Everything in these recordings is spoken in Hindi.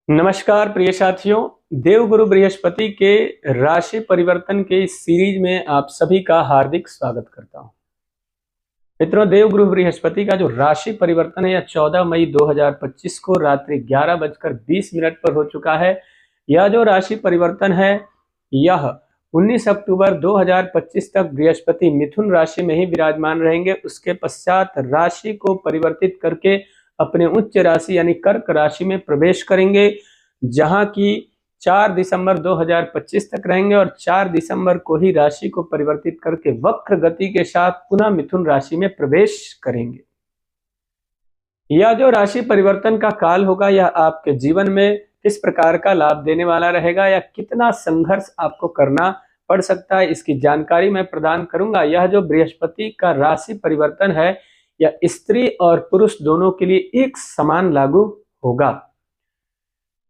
नमस्कार प्रिय साथियों। देवगुरु बृहस्पति के राशि परिवर्तन के इस सीरीज में आप सभी का हार्दिक स्वागत करता हूं। मित्रों, देवगुरु बृहस्पति का जो राशि परिवर्तन है यह 14 मई 2025 को रात्रि 11:20 पर हो चुका है। यह जो राशि परिवर्तन है यह 19 अक्टूबर 2025 तक बृहस्पति मिथुन राशि में ही विराजमान रहेंगे। उसके पश्चात राशि को परिवर्तित करके अपने उच्च राशि यानी कर्क राशि में प्रवेश करेंगे, जहां की 4 दिसंबर 2025 तक रहेंगे और 4 दिसंबर को ही राशि को परिवर्तित करके वक्र गति के साथ पुनः मिथुन राशि में प्रवेश करेंगे। यह जो राशि परिवर्तन का काल होगा यह आपके जीवन में किस प्रकार का लाभ देने वाला रहेगा या कितना संघर्ष आपको करना पड़ सकता है, इसकी जानकारी मैं प्रदान करूंगा। यह जो बृहस्पति का राशि परिवर्तन है यह स्त्री और पुरुष दोनों के लिए एक समान लागू होगा।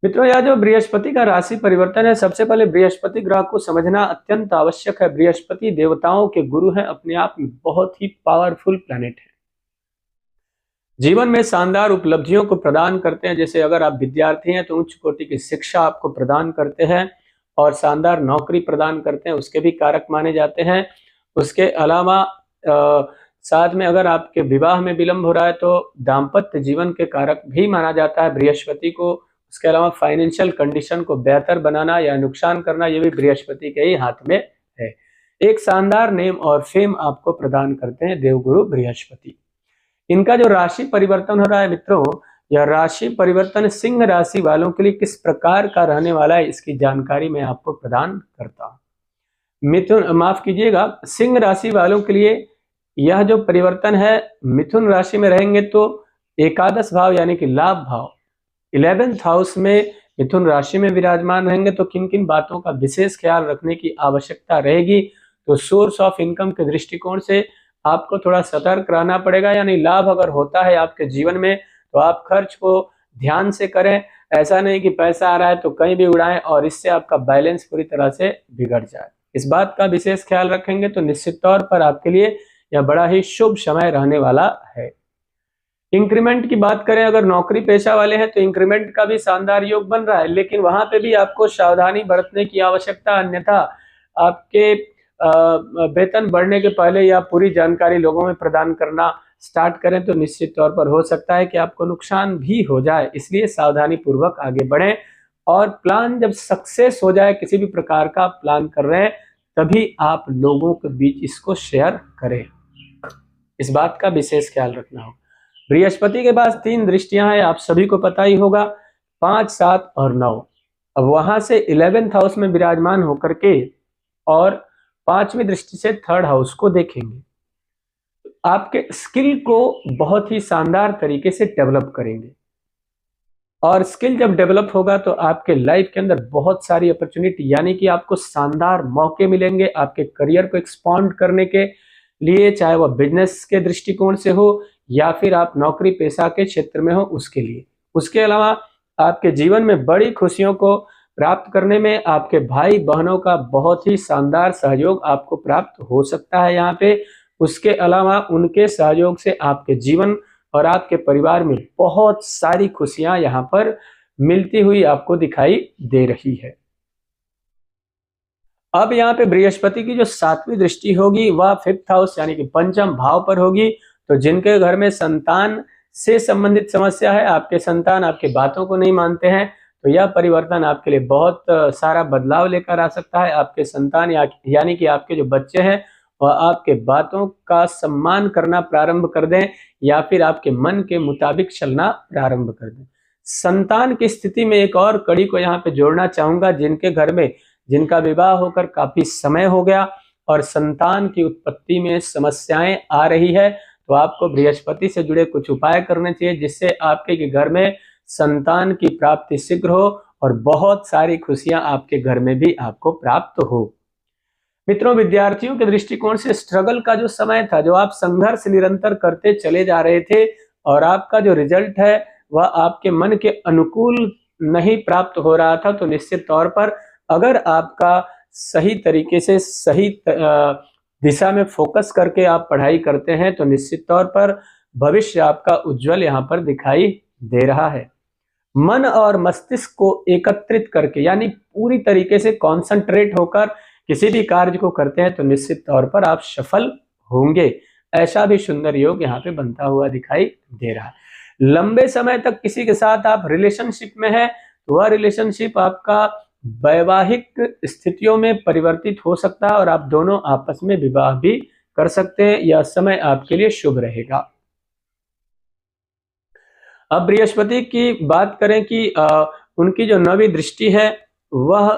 मित्रों, यह जो बृहस्पति का राशि परिवर्तन है, सबसे पहले बृहस्पति ग्रह को समझना अत्यंत आवश्यक है। बृहस्पति देवताओं के गुरु हैं, अपने आप में बहुत ही पावरफुल प्लैनेट है। जीवन में शानदार उपलब्धियों को प्रदान करते हैं। जैसे अगर आप विद्यार्थी हैं तो उच्च कोटि की शिक्षा आपको प्रदान करते हैं और शानदार नौकरी प्रदान करते हैं, उसके भी कारक माने जाते हैं। उसके अलावा साथ में अगर आपके विवाह में विलंब हो रहा है तो दाम्पत्य जीवन के कारक भी माना जाता है बृहस्पति को। उसके अलावा फाइनेंशियल कंडीशन को बेहतर बनाना या नुकसान करना ये भी बृहस्पति के ही हाथ में है। एक शानदार नेम और फेम आपको प्रदान करते हैं देवगुरु बृहस्पति। इनका जो राशि परिवर्तन हो रहा है मित्रों, यह राशि परिवर्तन सिंह राशि वालों के लिए किस प्रकार का रहने वाला है इसकी जानकारी मैं आपको प्रदान करता हूँ। सिंह राशि वालों के लिए यह जो परिवर्तन है, मिथुन राशि में रहेंगे तो एकादश भाव यानी कि लाभ भाव 11th हाउस में मिथुन राशि में विराजमान रहेंगे। तो किन किन बातों का विशेष ख्याल रखने की आवश्यकता रहेगी, तो सोर्स ऑफ इनकम के दृष्टिकोण से आपको थोड़ा सतर्क रहना पड़ेगा। यानी लाभ अगर होता है आपके जीवन में तो आप खर्च को ध्यान से करें। ऐसा नहीं कि पैसा आ रहा है तो कहीं भी उड़ाएं और इससे आपका बैलेंस पूरी तरह से बिगड़ जाए। इस बात का विशेष ख्याल रखेंगे तो निश्चित तौर पर आपके लिए यह बड़ा ही शुभ समय रहने वाला है। इंक्रीमेंट की बात करें, अगर नौकरी पेशा वाले हैं तो इंक्रीमेंट का भी शानदार योग बन रहा है, लेकिन वहां पे भी आपको सावधानी बरतने की आवश्यकता। अन्यथा आपके वेतन बढ़ने के पहले या पूरी जानकारी लोगों में प्रदान करना स्टार्ट करें तो निश्चित तौर पर हो सकता है कि आपको नुकसान भी हो जाए। इसलिए सावधानी पूर्वक आगे बढ़ें और प्लान जब सक्सेस हो जाए, किसी भी प्रकार का प्लान कर रहे हैं तभी आप लोगों के बीच इसको शेयर करें। इस बात का विशेष ख्याल रखना होगा। बृहस्पति के पास 3 दृष्टियां हैं, आप सभी को पता ही होगा, 5, 7 और 9। अब वहां से 11th हाउस में विराजमान होकर के और 5वीं दृष्टि से 3rd हाउस को देखेंगे। आपके स्किल को बहुत ही शानदार तरीके से डेवलप करेंगे और स्किल जब डेवलप होगा तो आपके लाइफ के अंदर बहुत सारी अपॉर्चुनिटी यानी कि आपको शानदार मौके मिलेंगे आपके करियर को एक्सपांड करने के लिए, चाहे वह बिजनेस के दृष्टिकोण से हो या फिर आप नौकरी पेशा के क्षेत्र में हो उसके लिए। उसके अलावा आपके जीवन में बड़ी खुशियों को प्राप्त करने में आपके भाई बहनों का बहुत ही शानदार सहयोग आपको प्राप्त हो सकता है यहाँ पे। उसके अलावा उनके सहयोग से आपके जीवन और आपके परिवार में बहुत सारी खुशियां यहाँ पर मिलती हुई आपको दिखाई दे रही है। अब यहाँ पे बृहस्पति की जो 7वीं दृष्टि होगी वह 5th हाउस यानी कि पंचम भाव पर होगी। तो जिनके घर में संतान से संबंधित समस्या है, आपके संतान आपके बातों को नहीं मानते हैं, तो यह परिवर्तन आपके लिए बहुत सारा बदलाव लेकर आ सकता है। आपके संतान यानी कि आपके जो बच्चे हैं वह आपके बातों का सम्मान करना प्रारंभ कर दें या फिर आपके मन के मुताबिक चलना प्रारंभ कर दें। संतान की स्थिति में एक और कड़ी को यहाँ पे जोड़ना चाहूंगा। जिनके घर में जिनका विवाह होकर काफी समय हो गया और संतान की उत्पत्ति में समस्याएं आ रही है, तो आपको बृहस्पति से जुड़े कुछ उपाय करने चाहिए जिससे आपके घर में संतान की प्राप्ति शीघ्र हो और बहुत सारी खुशियां आपके घर में भी आपको प्राप्त हो। मित्रों, विद्यार्थियों के दृष्टिकोण से स्ट्रगल का जो समय था, जो आप संघर्ष निरंतर करते चले जा रहे थे और आपका जो रिजल्ट है वह आपके मन के अनुकूल नहीं प्राप्त हो रहा था, तो निश्चित तौर पर अगर आपका सही तरीके से सही दिशा में फोकस करके आप पढ़ाई करते हैं तो निश्चित तौर पर भविष्य आपका उज्जवल यहाँ पर दिखाई दे रहा है। मन और मस्तिष्क को एकत्रित करके यानी पूरी तरीके से कॉन्सेंट्रेट होकर किसी भी कार्य को करते हैं तो निश्चित तौर पर आप सफल होंगे। ऐसा भी सुंदर योग यहाँ पे बनता हुआ दिखाई दे रहा है। लंबे समय तक किसी के साथ आप रिलेशनशिप में हैं तो वह रिलेशनशिप आपका वैवाहिक स्थितियों में परिवर्तित हो सकता है और आप दोनों आपस में विवाह भी कर सकते हैं। यह समय आपके लिए शुभ रहेगा। अब बृहस्पति की बात करें कि उनकी जो नवी दृष्टि है वह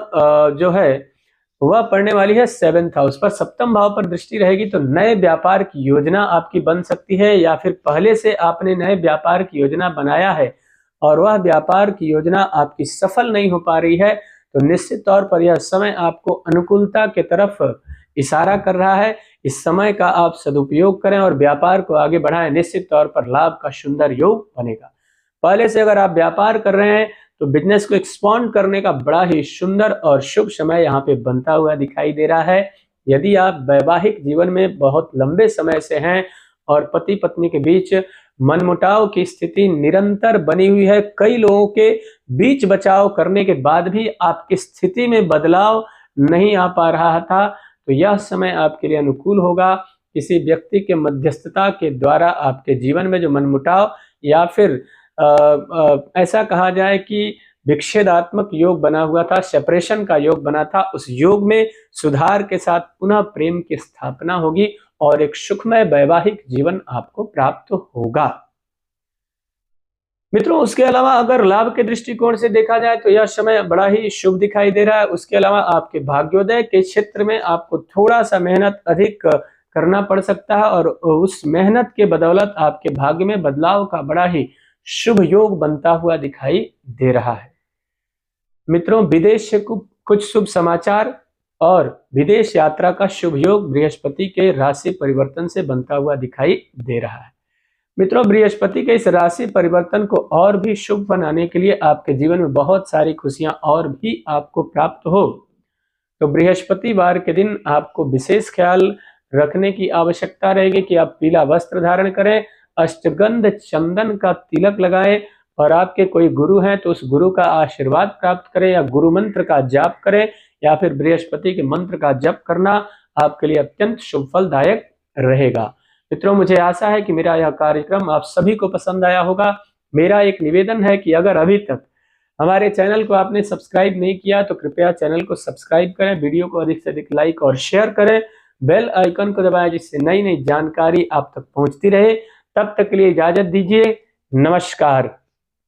जो है वह पड़ने वाली है 7th हाउस पर। सप्तम भाव पर दृष्टि रहेगी तो नए व्यापार की योजना आपकी बन सकती है, या फिर पहले से आपने नए व्यापार की योजना बनाया है और वह व्यापार की योजना आपकी सफल नहीं हो पा रही है तो निश्चित तौर पर यह समय आपको अनुकूलता के तरफ इशारा कर रहा है। इस समय का आप सदुपयोग करें और व्यापार को आगे बढ़ाएं। निश्चित तौर पर लाभ का सुंदर योग बनेगा। पहले से अगर आप व्यापार कर रहे हैं तो बिजनेस को एक्सपांड करने का बड़ा ही सुंदर और शुभ समय यहाँ पे बनता हुआ दिखाई दे रहा है। यदि आप वैवाहिक जीवन में बहुत लंबे समय से हैं और पति पत्नी के बीच मनमुटाव की स्थिति निरंतर बनी हुई है, कई लोगों के बीच बचाव करने के बाद भी आपकी स्थिति में बदलाव नहीं आ पा रहा था, तो यह समय आपके लिए अनुकूल होगा। किसी व्यक्ति के मध्यस्थता के द्वारा आपके जीवन में जो मनमुटाव या फिर ऐसा कहा जाए कि विच्छेदात्मक योग बना हुआ था, सेपरेशन का योग बना था, उस योग में सुधार के साथ पुनः प्रेम की स्थापना होगी और एक सुखमय वैवाहिक जीवन आपको प्राप्त होगा। मित्रों, उसके अलावा अगर लाभ के दृष्टिकोण से देखा जाए तो यह समय बड़ा ही शुभ दिखाई दे रहा है। उसके अलावा आपके भाग्योदय के क्षेत्र में आपको थोड़ा सा मेहनत अधिक करना पड़ सकता है और उस मेहनत के बदौलत आपके भाग्य में बदलाव का बड़ा ही शुभ योग बनता हुआ दिखाई दे रहा है। मित्रों, विदेश से कुछ शुभ समाचार और विदेश यात्रा का शुभ योग बृहस्पति के राशि परिवर्तन से बनता हुआ दिखाई दे रहा है। मित्रों, बृहस्पति के इस राशि परिवर्तन को और भी शुभ बनाने के लिए आपके जीवन में बहुत सारी खुशियां और भी आपको प्राप्त हो तो बृहस्पतिवार के दिन आपको विशेष ख्याल रखने की आवश्यकता रहेगी कि आप पीला वस्त्र धारण करें, अष्टगंध चंदन का तिलक लगाएं और आपके कोई गुरु हैं तो उस गुरु का आशीर्वाद प्राप्त करें या गुरु मंत्र का जाप करें या फिर बृहस्पति के मंत्र का जप करना आपके लिए अत्यंत शुभ फलदायक रहेगा। मित्रों, मुझे आशा है कि मेरा यह कार्यक्रम आप सभी को पसंद आया होगा। मेरा एक निवेदन है कि अगर अभी तक हमारे चैनल को आपने सब्सक्राइब नहीं किया तो कृपया चैनल को सब्सक्राइब करें, वीडियो को अधिक से अधिक लाइक और शेयर करें, बेल आइकन को दबाएं जिससे नई नई जानकारी आप तक पहुंचती रहे। तब तक के लिए इजाजत दीजिए। नमस्कार।